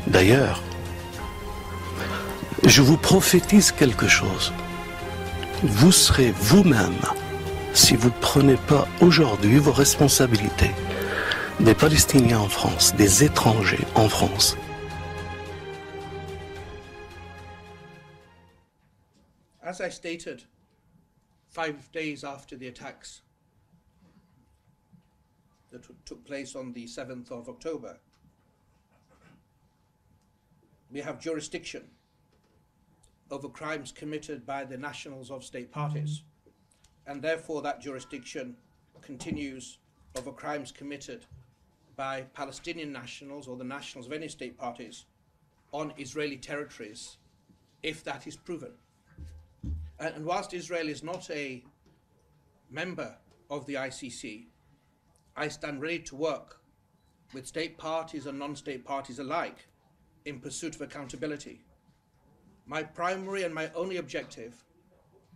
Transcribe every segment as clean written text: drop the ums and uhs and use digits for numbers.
D'ailleurs, je vous prophétise quelque chose. Vous serez vous-même, si vous ne prenez pas aujourd'hui vos responsabilités, des Palestiniens en France, des étrangers en France. As I stated 5 days after the attacks that took place on the 7th of October, we have jurisdiction over crimes committed by the nationals of state parties, and therefore that jurisdiction continues over crimes committed by Palestinian nationals or the nationals of any state parties on Israeli territories, if that is proven. And whilst Israel is not a member of the ICC, I stand ready to work with state parties and non-state parties alike in pursuit of accountability. My primary and my only objective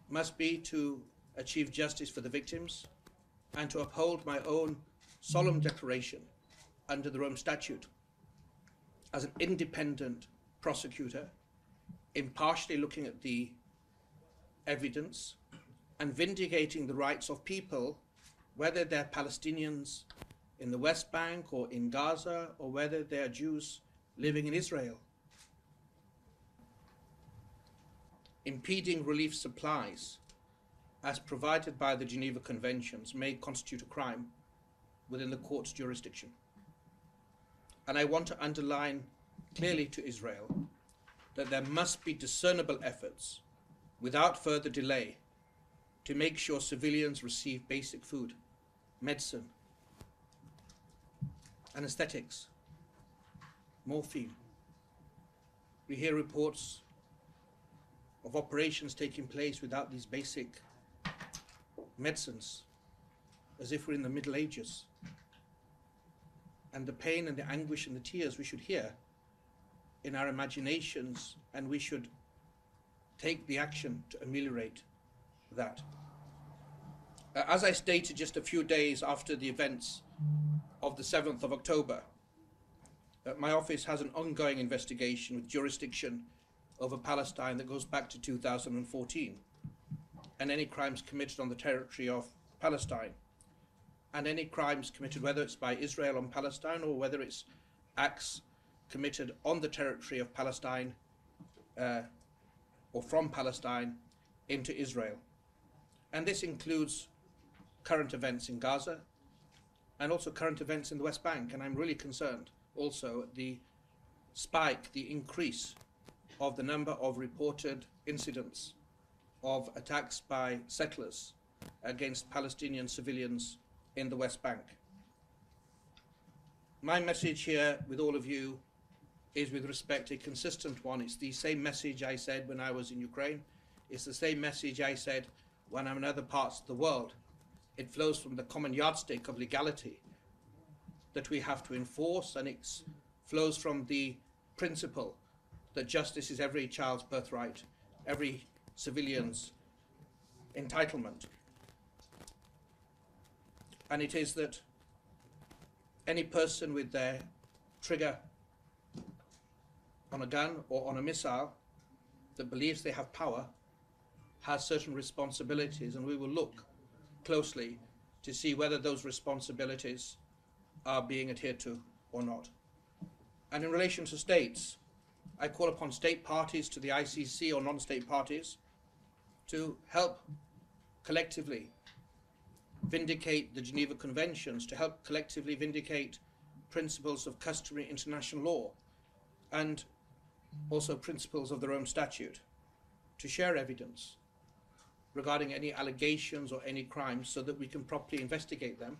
must be to achieve justice for the victims and to uphold my own solemn declaration under the Rome Statute as an independent prosecutor, impartially looking at the evidence and vindicating the rights of people, whether they're Palestinians in the West Bank or in Gaza, or whether they're Jews living in Israel. Impeding relief supplies, as provided by the Geneva Conventions, may constitute a crime within the court's jurisdiction. And I want to underline clearly to Israel that there must be discernible efforts without further delay to make sure civilians receive basic food, medicine, anesthetics, morphine. We hear reports of operations taking place without these basic medicines, as if we're in the Middle Ages. And the pain and the anguish and the tears we should hear in our imaginations, and we should take the action to ameliorate that. As I stated just a few days after the events of the 7th of October, my office has an ongoing investigation with jurisdiction over Palestine that goes back to 2014, and any crimes committed on the territory of Palestine, and any crimes committed, whether it's by Israel on Palestine or whether it's acts committed on the territory of Palestine or from Palestine into Israel. And this includes current events in Gaza and also current events in the West Bank. And I'm really concerned also at the spike, the increase of the number of reported incidents of attacks by settlers against Palestinian civilians in the West Bank. My message here with all of you is, with respect, a consistent one. It's the same message I said when I was in Ukraine. It's the same message I said when I'm in other parts of the world. It flows from the common yardstick of legality that we have to enforce, and it flows from the principle that justice is every child's birthright, every civilian's entitlement. And it is that any person with their trigger on a gun or on a missile that believes they have power has certain responsibilities, and we will look closely to see whether those responsibilities are being adhered to or not. And in relation to states, I call upon state parties to the ICC or non-state parties to help collectively vindicate the Geneva Conventions, to help collectively vindicate principles of customary international law, and also principles of the Rome Statute, to share evidence regarding any allegations or any crimes so that we can properly investigate them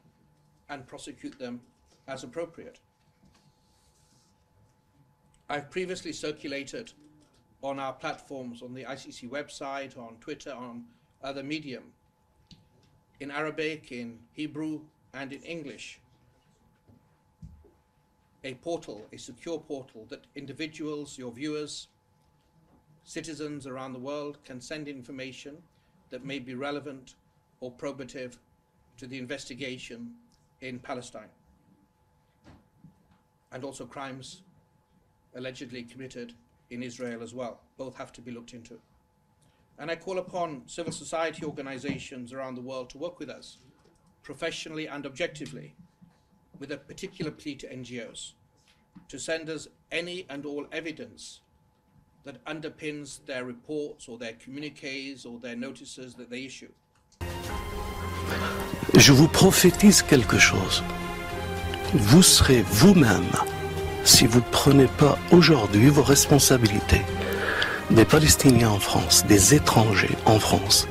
and prosecute them as appropriate. I've previously circulated on our platforms, on the ICC website, on Twitter, on other medium, in Arabic, in Hebrew, and in English, a portal, a secure portal that individuals, your viewers, citizens around the world can send information that may be relevant or probative to the investigation in Palestine, and also crimes allegedly committed in Israel as well. Both have to be looked into. And I call upon civil society organizations around the world to work with us, professionally and objectively, with a particular plea to NGOs, to send us any and all evidence that underpins their reports or their communiques or their notices that they issue. Je vous prophétise quelque chose. Vous serez vous-même, si vous ne prenez pas aujourd'hui vos responsabilités, des Palestiniens en France, des étrangers en France,